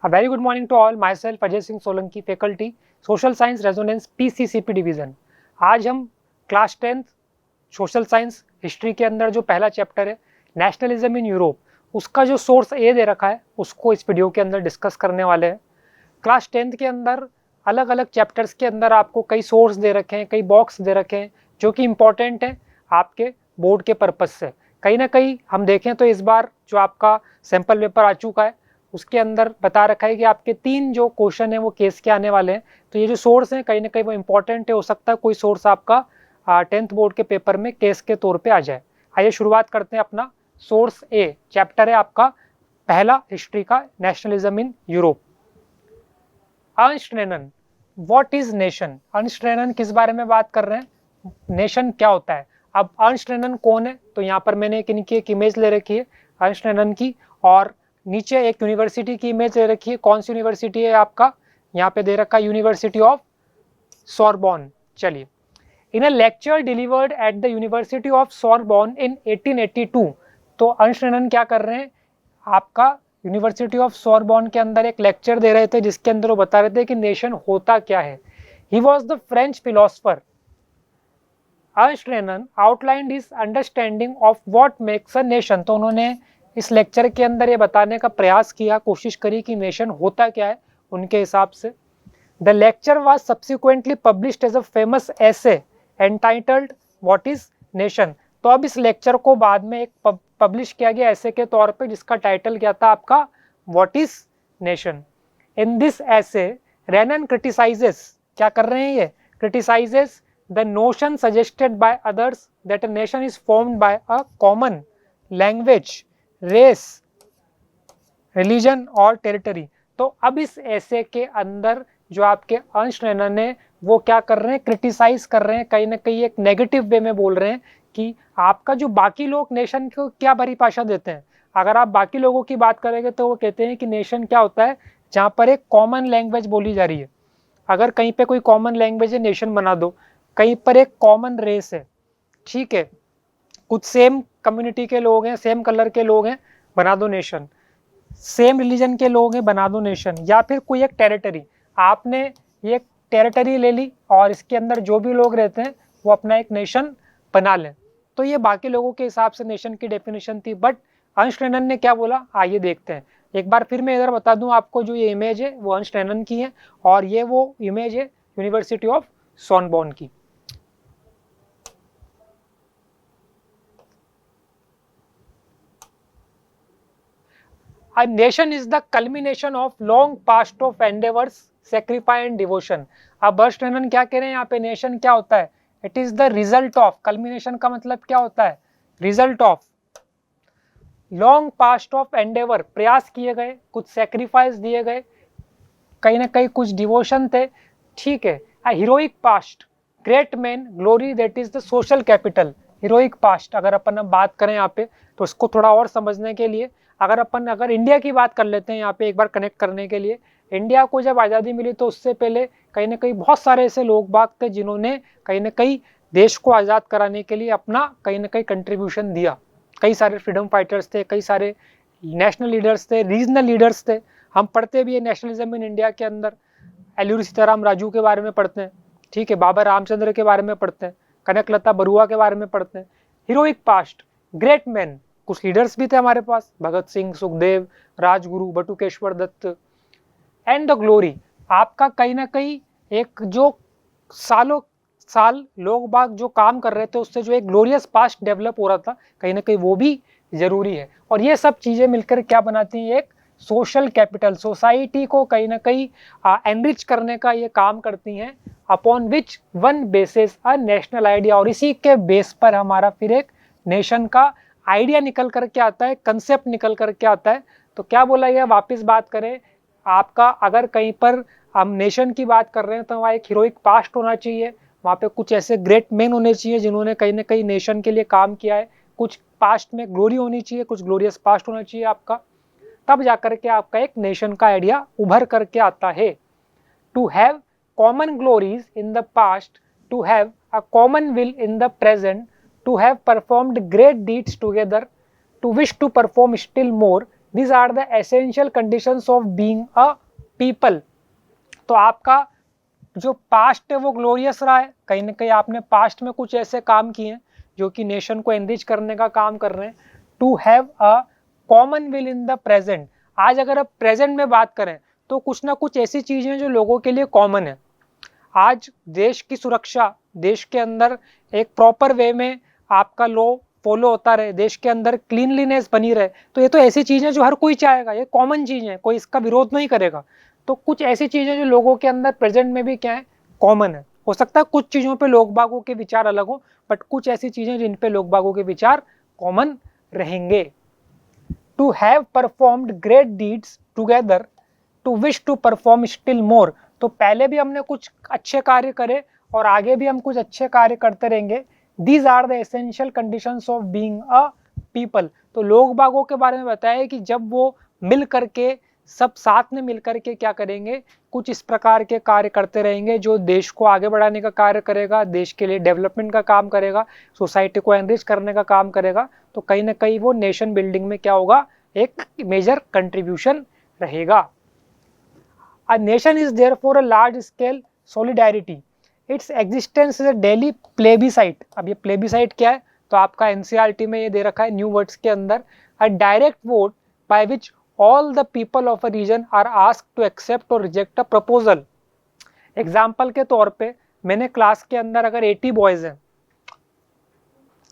A very good morning to all. Myself Ajay Singh Solanki, faculty, Social Science Resonance PCCP division. आज हम class 10th social science history के अंदर जो पहला chapter है nationalism in Europe, उसका जो सोर्स ए दे रखा है उसको इस वीडियो के अंदर डिस्कस करने वाले हैं। क्लास 10th के अंदर अलग अलग चैप्टर्स के अंदर आपको कई सोर्स दे रखे हैं, कई बॉक्स दे रखे हैं जो कि इंपॉर्टेंट हैं आपके बोर्ड के पर्पज़ से। कहीं ना कहीं हम देखें तो इस बार जो आपका सैम्पल पेपर आ चुका है उसके अंदर बता रखा है कि आपके 3 जो क्वेश्चन हैं वो केस के आने वाले हैं। तो ये जो सोर्स हैं कहीं ना कहीं वो इंपॉर्टेंट है, हो सकता है कोई सोर्स आपका 10th बोर्ड के पेपर में केस के तौर पे आ जाए। आइए शुरुआत करते हैं। अपना सोर्स ए चैप्टर है आपका पहला हिस्ट्री का, nationalism in Europe. Ernst Renan, what is nation? Ernst Renan किस बारे में बात कर रहे हैं? नेशन क्या होता है? अब अर्नस्ट रेनन कौन है? तो यहाँ पर मैंने इनकी एक इमेज ले रखी है अर्नस्ट रेनन की, और नीचे एक यूनिवर्सिटी की इमेज ले रखी है। कौन सी यूनिवर्सिटी है आपका? यहाँ पे दे रखा है यूनिवर्सिटी ऑफ सोरबॉन। चलिए, in a lecture delivered at the university of Sorbonne in 1882, तो अर्नस्ट रेनन क्या कर रहे हैं? आपका यूनिवर्सिटी ऑफ सोरबॉन के अंदर एक लेक्चर दे रहे थे जिसके अंदर वो बता रहे थे कि नेशन होता क्या है। He was the French philosopher Ernst Renan outlined his understanding of what makes a nation. तो उन्होंने इस लेक्चर के अंदर ये बताने का प्रयास किया, कोशिश करी कि नेशन होता क्या है उनके हिसाब से। The lecture was subsequently published as a famous essay entitled what is nation. तो अब इस लेक्चर को बाद में एक पब्लिश किया गया ऐसे के तौर पे जिसका टाइटल क्या था आपका? What is nation. In this essay Renan criticises, क्या कर रहे हैं ये? Criticises the notion suggested by others that a nation is formed by a common language, race, religion और टेरिटरी। तो अब इस ऐसे के अंदर जो आपके अर्नस्ट रेनन है वो क्या कर रहे हैं? क्रिटिसाइज कर रहे हैं, कहीं ना कहीं एक नेगेटिव वे में बोल रहे हैं कि आपका जो बाकी लोग नेशन को क्या परिभाषा देते हैं। अगर आप बाकी लोगों की बात करेंगे तो वो कहते हैं कि नेशन क्या होता है? जहाँ पर एक कॉमन लैंग्वेज बोली जा रही है। अगर कहीं पे कोई कॉमन लैंग्वेज है, नेशन बना दो। कहीं पर एक कॉमन रेस है, ठीक है, कुछ सेम कम्युनिटी के लोग हैं, सेम कलर के लोग हैं, बना दो नेशन। सेम रिलीजन के लोग हैं, बना दो नेशन। या फिर कोई एक टेरिटरी, आपने ये टेरिटरी ले ली और इसके अंदर जो भी लोग रहते हैं वो अपना एक नेशन बना लें। तो ये बाकी लोगों के हिसाब से नेशन की डेफिनेशन थी। बट अर्नस्ट रेनन ने क्या बोला, आइए देखते हैं। एक बार फिर मैं इधर बता दूं आपको, जो ये इमेज है वो अर्नस्ट रेनन की है और ये वो इमेज है यूनिवर्सिटी ऑफ सोरबॉन की। A nation is the culmination of long past of endeavors, sacrifice and devotion। अब अर्नस्ट रेनन क्या कह रहे हैं यहाँ पे? नेशन क्या होता है? It is the result of, culmination का मतलब क्या होता है? Result of long past of Endeavour, प्रयास किए गए, कुछ सेक्रीफाइस दिए गए, कहीं ना कहीं कुछ डिवोशन थे, ठीक है। A heroic past, great man, glory, that is the social capital. Heroic past अगर अपन अब बात करें यहाँ पे तो इसको थोड़ा और समझने के लिए अगर इंडिया की बात कर लेते हैं यहाँ पे एक बार कनेक्ट करने के लिए। इंडिया को जब आज़ादी मिली तो उससे पहले कहीं ना कहीं बहुत सारे ऐसे लोग बाग थे जिन्होंने कहीं ना कहीं देश को आज़ाद कराने के लिए अपना कहीं ना कहीं कंट्रीब्यूशन दिया। कई सारे फ्रीडम फाइटर्स थे, कई सारे नेशनल लीडर्स थे, रीजनल लीडर्स थे। हम पढ़ते भी है नेशनलिज्म इन इंडिया के अंदर, एलूरी सीताराम राजू के बारे में पढ़ते हैं, ठीक है, बाबा रामचंद्र के बारे में पढ़ते हैं, कनकलता बरुआ के बारे में पढ़ते हैं। हीरोइक पास्ट, ग्रेट मैन, कुछ लीडर्स भी थे हमारे पास, Bhagat Singh, Sukhdev, Rajguru, Batukeshwar Dutt. And the glory, आपका कहीं ना कहीं एक जो सालों साल लोग बाग जो काम कर रहे थे उससे जो एक ग्लोरियस पास्ट डेवलप हो रहा था, कहीं ना कहीं वो भी जरूरी है। और ये सब चीजें मिलकर क्या बनाती हैं? एक सोशल कैपिटल, सोसाइटी को कहीं ना कहीं एनरिच करने का ये काम करती हैं। Upon which one basis a national idea, और इसी के बेस पर हमारा फिर एक नेशन का आइडिया निकल करके आता है, कंसेप्ट निकल करके आता है। तो क्या बोला गया, वापस बात करें आपका, अगर कहीं पर हम नेशन की बात कर रहे हैं तो वहाँ एक हीरोइक पास्ट होना चाहिए, वहाँ पे कुछ ऐसे ग्रेट मैन होने चाहिए जिन्होंने कहीं ना कहीं नेशन के लिए काम किया है, कुछ पास्ट में ग्लोरी होनी चाहिए, कुछ ग्लोरियस पास्ट होना चाहिए आपका, तब जाकर के आपका एक नेशन का आइडिया उभर करके आता है। To have common glories in the past, to have a common will in the present, to have performed great deeds together, to wish to perform still more, these are the essential conditions of being a people. तो आपका जो past है वो glorious रहा है, कहीं ना कहीं आपने पास्ट में कुछ ऐसे काम किए हैं जो कि नेशन को एनरिच करने का काम कर रहे हैं। To have a common will in the present, आज अगर आप प्रेजेंट में बात करें तो कुछ ना कुछ ऐसी चीजें हैं जो लोगों के लिए कॉमन है। आज देश की सुरक्षा, देश के अंदर एक प्रॉपर वे में आपका लॉ फॉलो होता रहे, देश के अंदर क्लीनलीनेस बनी रहे, तो ये तो ऐसी चीजें जो हर कोई चाहेगा, ये कॉमन चीजें हैं, कोई इसका विरोध नहीं करेगा। तो कुछ ऐसी चीजें जो लोगों के अंदर प्रेजेंट में भी क्या है, कॉमन है। हो सकता है कुछ चीजों पे लोग बागों के विचार अलग हो, बट कुछ ऐसी चीजें जिन पे लोग बागों के विचार कॉमन रहेंगे। To have performed great deeds together, to wish to perform still more. तो पहले भी हमने कुछ अच्छे कार्य करे और आगे भी हम कुछ अच्छे कार्य करते रहेंगे। These are the essential conditions of being a people. तो लोग बागों के बारे में बताया कि जब वो मिल करके, सब साथ में मिल करके क्या करेंगे, कुछ इस प्रकार के कार्य करते रहेंगे जो देश को आगे बढ़ाने का कार्य करेगा, देश के लिए डेवलपमेंट का काम करेगा, सोसाइटी को एनरिच करने का काम करेगा, तो कहीं ना कहीं वो नेशन बिल्डिंग में क्या होगा, एक मेजर कंट्रीब्यूशन रहेगा। A nation is therefore a large scale solidarity. Its existence is a daily plebiscite. अब ये plebiscite क्या है, तो आपका NCERT में ये दे रखा है न्यू वर्ड्स के अंदर, a direct vote by which all the people of a region are asked to accept or reject a proposal. Example के तौर पे मैंने क्लास के अंदर अगर 80 बॉयज हैं,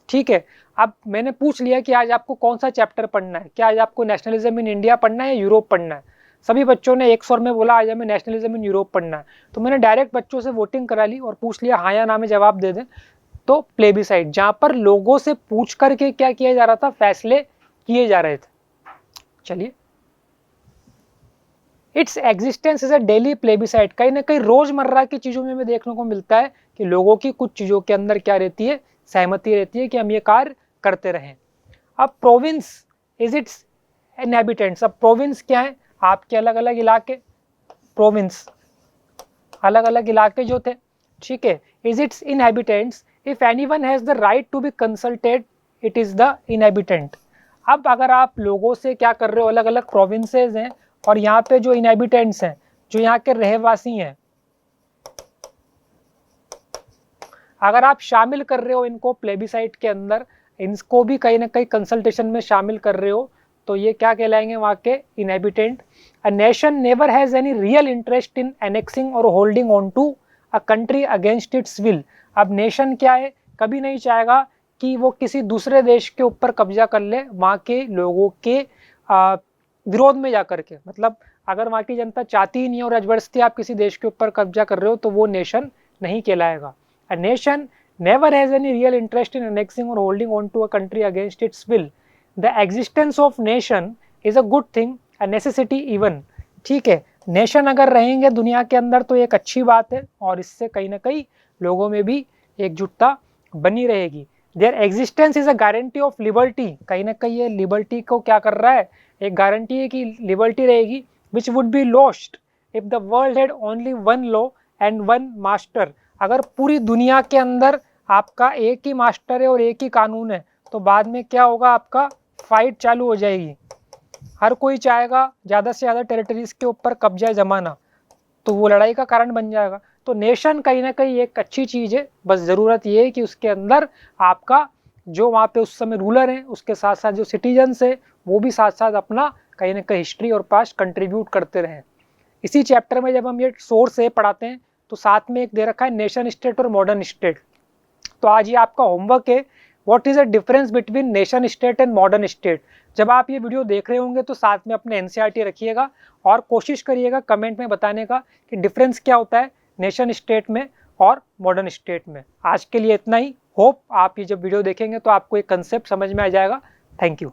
ठीक है, अब मैंने पूछ लिया कि आज आपको कौन सा चैप्टर पढ़ना है, क्या आज आपको नेशनलिज्म इन इंडिया पढ़ना है या यूरोप पढ़ना है। सभी बच्चों ने एक स्वर में बोला आज हमें नेशनलिज्म इन यूरोप पढ़ना है। तो मैंने डायरेक्ट बच्चों से वोटिंग करा ली और पूछ लिया हाँ या ना में जवाब दे दें। तो प्लेबिसाइट, जहां पर लोगों से पूछ करके क्या किया जा रहा था, फैसले किए जा रहे थे। चलिए, its existence is a daily plebiscite. कहीं ना कहीं रोजमर्रा की चीजों में देखने को मिलता है कि लोगों की कुछ चीजों के अंदर क्या रहती है, सहमति रहती है कि हम ये कार्य करते रहें। अब प्रोविंस इज इट्स इनहैबिटेंट्स। अब प्रोविंस क्या है, आपके अलग अलग इलाके, प्रोविंस अलग अलग इलाके जो थे, ठीक है। Is its inhabitants, if anyone has the right to be consulted it is the inhabitant. अब अगर आप लोगों से क्या कर रहे हो, अलग अलग प्रोविंसेस हैं और यहाँ पे जो इनहैबिटेंट्स हैं, जो यहाँ के रहवासी हैं, अगर आप शामिल कर रहे हो इनको प्लेबिसाइट के अंदर, इनको भी कहीं ना कहीं कंसल्टेशन में शामिल कर रहे हो, तो ये क्या कहलाएंगे, वहाँ के inhabitant. A nation never has any real interest in annexing और holding on to a country against its will. अब नेशन क्या है, कभी नहीं चाहेगा कि वो किसी दूसरे देश के ऊपर कब्जा कर ले वहाँ के लोगों के विरोध में जा करके। मतलब अगर वहाँ की जनता चाहती ही नहीं है और जबरदस्ती आप किसी देश के ऊपर कब्जा कर रहे हो, तो वो नेशन नहीं कहलाएगा। A nation never has any real interest in annexing और holding on to a country against its will. The existence of nation is a good thing, a necessity even. ठीक है, नेशन अगर रहेंगे दुनिया के अंदर तो एक अच्छी बात है और इससे कहीं ना कहीं लोगों में भी एकजुटता बनी रहेगी। There existence is a guarantee of liberty. कहीं ना कहीं ये लिबर्टी को क्या कर रहा है, एक गारंटी है कि लिबर्टी रहेगी, which would be lost if the world had only one law and one master. अगर पूरी दुनिया के अंदर आपका एक ही मास्टर है और एक ही कानून है, तो बाद में क्या होगा, आपका फाइट चालू हो जाएगी। हर कोई चाहेगा ज़्यादा से ज़्यादा टेरिटरीज के ऊपर कब्जा जमाना, तो वो लड़ाई का कारण बन जाएगा। तो नेशन कहीं ना कहीं एक अच्छी चीज़ है, बस ज़रूरत ये है कि उसके अंदर आपका जो वहाँ पे उस समय रूलर है, उसके साथ साथ जो सिटीजन्स है, वो भी साथ साथ अपना कहीं ना कहीं हिस्ट्री और पास्ट कंट्रीब्यूट करते रहें। इसी चैप्टर में जब हम ये सोर्स है पढ़ाते हैं, तो साथ में एक दे रखा है नेशन स्टेट और मॉडर्न स्टेट। तो आज ये आपका होमवर्क है, what is the difference between nation state and modern state. जब आप ये वीडियो देख रहे होंगे तो साथ में अपने एनसीईआरटी रखिएगा और कोशिश करिएगा कमेंट में बताने का कि डिफरेंस क्या होता है नेशन स्टेट में और मॉडर्न स्टेट में। आज के लिए इतना ही। होप आप ये जब वीडियो देखेंगे तो आपको एक कंसेप्ट समझ में आ जाएगा। Thank you.